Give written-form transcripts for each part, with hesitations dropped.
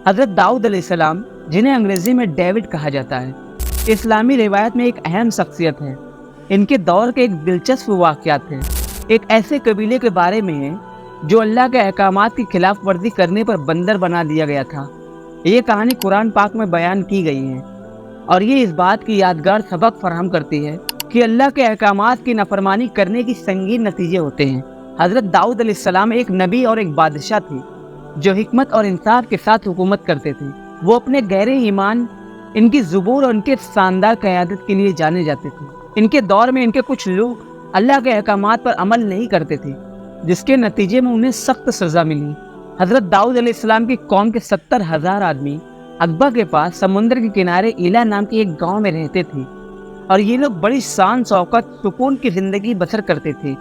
حضرت داؤد علیہ السلام، جنہیں انگریزی میں ڈیوڈ کہا جاتا ہے، اسلامی روایت میں ایک اہم شخصیت ہے۔ ان کے دور کے ایک دلچسپ واقعات ہیں۔ ایک ایسے قبیلے کے بارے میں ہے جو اللہ کے احکامات کی خلاف ورزی کرنے پر بندر بنا دیا گیا تھا۔ یہ کہانی قرآن پاک میں بیان کی گئی ہے اور یہ اس بات کی یادگار سبق فراہم کرتی ہے کہ اللہ کے احکامات کی نافرمانی کرنے کی سنگین نتیجے ہوتے ہیں۔ حضرت داؤد علیہ السلام ایک نبی اور ایک بادشاہ تھے جو حکمت اور انصاف کے ساتھ حکومت کرتے تھے۔ وہ اپنے گہرے ایمان، ان کی زبور اور ان کے شاندار قیادت کے لیے جانے جاتے تھے۔ ان کے دور میں ان کے کچھ لوگ اللہ کے احکامات پر عمل نہیں کرتے تھے، جس کے نتیجے میں انہیں سخت سزا ملی۔ حضرت داؤد علیہ السلام کی قوم کے 70,000 آدمی اقبا کے پاس سمندر کے کنارے ایلا نام کے ایک گاؤں میں رہتے تھے، اور یہ لوگ بڑی شان شوکت سکون کی زندگی بسر کرتے تھے۔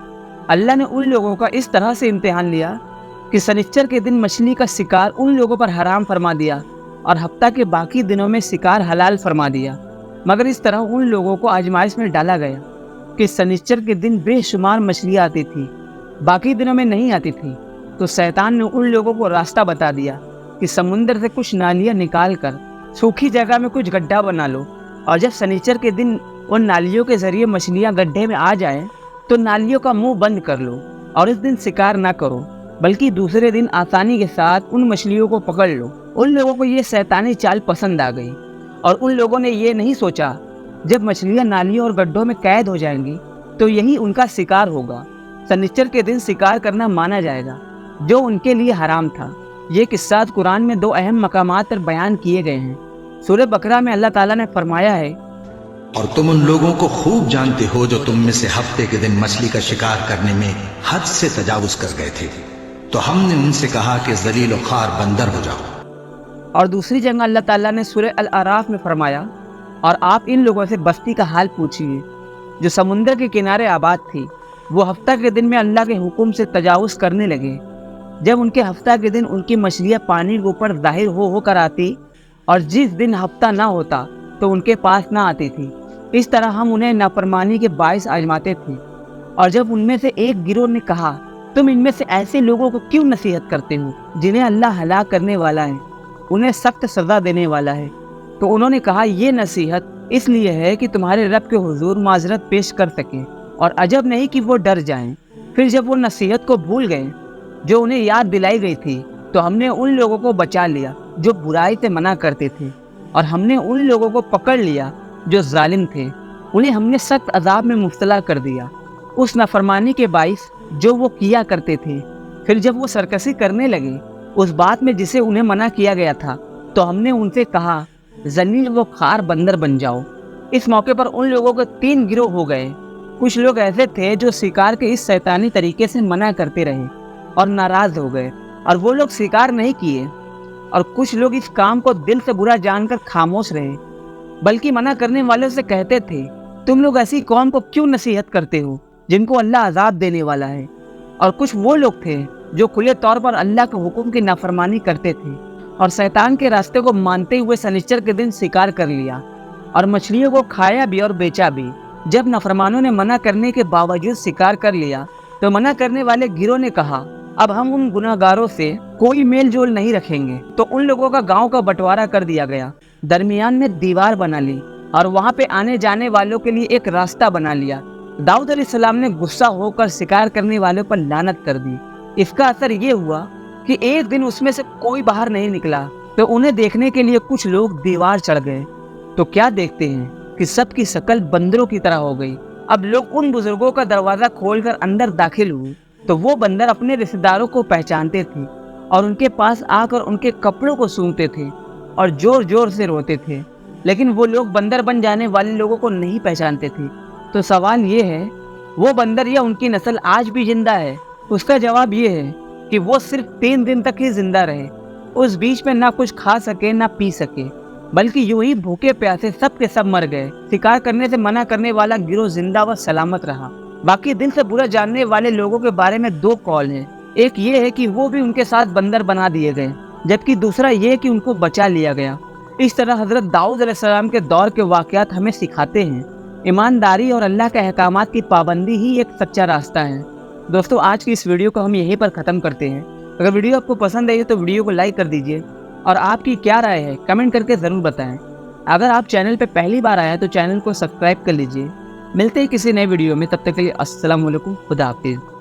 اللہ نے ان لوگوں کا اس طرح سے امتحان لیا کہ سنیچر کے دن مچھلی کا شکار ان لوگوں پر حرام فرما دیا اور ہفتہ کے باقی دنوں میں شکار حلال فرما دیا۔ مگر اس طرح ان لوگوں کو آزمائش میں ڈالا گیا کہ سنیچر کے دن بے شمار مچھلیاں آتی تھی، باقی دنوں میں نہیں آتی تھی۔ تو شیطان نے ان لوگوں کو راستہ بتا دیا کہ سمندر سے کچھ نالیاں نکال کر سوکھی جگہ میں کچھ گڈھا بنا لو، اور جب سنیچر کے دن ان نالیوں کے ذریعے مچھلیاں گڈھے میں آ جائیں تو نالیوں کا منہ بند کر لو، اور اس دن شکار نہ کرو، بلکہ دوسرے دن آسانی کے ساتھ ان مچھلیوں کو پکڑ لو۔ ان لوگوں کو یہ شیطانی چال پسند آ گئی، اور ان لوگوں نے یہ نہیں سوچا جب مچھلیاں نالیوں اور گڈھوں میں قید ہو جائیں گی تو یہی ان کا شکار ہوگا۔ سنیچر کے دن شکار کرنا مانا جائے گا، جو ان کے لیے حرام تھا۔ یہ قصات قرآن میں 2 اہم مقامات پر بیان کیے گئے ہیں۔ سورہ بقرہ میں اللہ تعالیٰ نے فرمایا ہے، اور تم ان لوگوں کو خوب جانتے ہو جو تم میں سے ہفتے کے دن مچھلی کا شکار کرنے میں حد سے تجاوز کر گئے تھے، تو ہم نے ان سے کہا کہ ذلیل و خوار بندر ہو جاؤ۔ اور دوسری جگہ اللہ تعالیٰ نے سورہ الاعراف میں فرمایا، اور آپ ان لوگوں سے بستی کا حال پوچھیے جو سمندر کے کنارے آباد تھی۔ وہ ہفتہ کے دن میں اللہ کے حکم سے تجاوز کرنے لگے۔ جب ان کے ہفتہ کے دن ان کی مچھلیاں پانی کے اوپر ظاہر ہو کر آتی، اور جس دن ہفتہ نہ ہوتا تو ان کے پاس نہ آتی تھی۔ اس طرح ہم انہیں نافرمانی کے باعث آزماتے تھے۔ اور جب ان میں سے ایک گروہ نے کہا، تم ان میں سے ایسے لوگوں کو کیوں نصیحت کرتے ہو جنہیں اللہ ہلاک کرنے والا ہے، انہیں سخت سزا دینے والا ہے، تو انہوں نے کہا، یہ نصیحت اس لیے ہے کہ تمہارے رب کے حضور معذرت پیش کر سکیں، اور عجب نہیں کہ وہ ڈر جائیں۔ پھر جب وہ نصیحت کو بھول گئے جو انہیں یاد دلائی گئی تھی، تو ہم نے ان لوگوں کو بچا لیا جو برائی سے منع کرتے تھے، اور ہم نے ان لوگوں کو پکڑ لیا جو ظالم تھے۔ انہیں ہم نے سخت عذاب میں مبتلا کر دیا اس نافرمانی کے باعث جو وہ کیا کرتے تھے۔ پھر جب وہ سرکشی کرنے لگے اس بات میں جسے انہیں منع کیا گیا تھا، تو ہم نے ان سے کہا، ذلیل و خوار بندر بن جاؤ۔ اس موقع پر ان لوگوں کے 3 گروہ ہو گئے۔ کچھ لوگ ایسے تھے جو شکار کے اس شیطانی طریقے سے منع کرتے رہے اور ناراض ہو گئے، اور وہ لوگ شکار نہیں کیے، اور کچھ لوگ اس کام کو دل سے برا جان کر خاموش رہے، بلکہ منع کرنے والوں سے کہتے تھے، تم لوگ ایسی قوم کو کیوں نصیحت کرتے ہو جن کو اللہ عذاب دینے والا ہے۔ اور کچھ وہ لوگ تھے جو کھلے طور پر اللہ کے حکم کی نافرمانی کرتے تھے، اور شیطان کے راستے کو مانتے ہوئے سنیچر کے دن شکار کر لیا اور مچھلیوں کو کھایا بھی اور بیچا بھی۔ جب نافرمانوں نے منع کرنے کے باوجود شکار کر لیا تو منع کرنے والے گروہ نے کہا، اب ہم ان گناہگاروں سے کوئی میل جول نہیں رکھیں گے۔ تو ان لوگوں کا گاؤں کا بٹوارا کر دیا گیا، درمیان میں دیوار بنا لی، اور وہاں پہ آنے جانے والوں کے لیے ایک راستہ بنا لیا۔ داؤد علیہ السلام نے غصہ ہو کر شکار کرنے والوں پر لعنت کر دی۔ اس کا اثر یہ ہوا کہ ایک دن اس میں سے کوئی باہر نہیں نکلا، تو انہیں دیکھنے کے لیے کچھ لوگ دیوار چڑھ گئے، تو کیا دیکھتے ہیں کہ سب کی شکل بندروں کی طرح ہو گئی۔ اب لوگ ان بزرگوں کا دروازہ کھول کر اندر داخل ہوئے، تو وہ بندر اپنے رشتہ داروں کو پہچانتے تھے، اور ان کے پاس آ کر ان کے کپڑوں کو سونگتے تھے اور زور زور سے روتے تھے۔ لیکن وہ لوگ بندر بن جانے والے لوگوں کو نہیں پہچانتے تھے۔ تو سوال یہ ہے، وہ بندر یا ان کی نسل آج بھی زندہ ہے؟ اس کا جواب یہ ہے کہ وہ صرف 3 دن تک ہی زندہ رہے۔ اس بیچ میں نہ کچھ کھا سکے نہ پی سکے، بلکہ یوں ہی بھوکے پیاسے سب کے سب مر گئے۔ شکار کرنے سے منع کرنے والا گروہ زندہ و سلامت رہا۔ باقی دل سے برا جاننے والے لوگوں کے بارے میں 2 قول ہیں۔ ایک یہ ہے کہ وہ بھی ان کے ساتھ بندر بنا دیے گئے، جبکہ دوسرا یہ کہ ان کو بچا لیا گیا۔ اس طرح حضرت داؤد علیہ السلام کے دور کے واقعات ہمیں سکھاتے ہیں ایمانداری اور اللہ کے احکامات کی پابندی ہی ایک سچا راستہ ہے۔ دوستو، آج کی اس ویڈیو کو ہم یہیں پر ختم کرتے ہیں۔ اگر ویڈیو آپ کو پسند آئی تو ویڈیو کو لائک کر دیجئے اور آپ کی کیا رائے ہے کمنٹ کر کے ضرور بتائیں۔ اگر آپ چینل پہ پہلی بار آئے ہیں تو چینل کو سبسکرائب کر لیجئے۔ ملتے ہیں کسی نئے ویڈیو میں، تب تک کے لیے السلام علیکم، خدا حافظ۔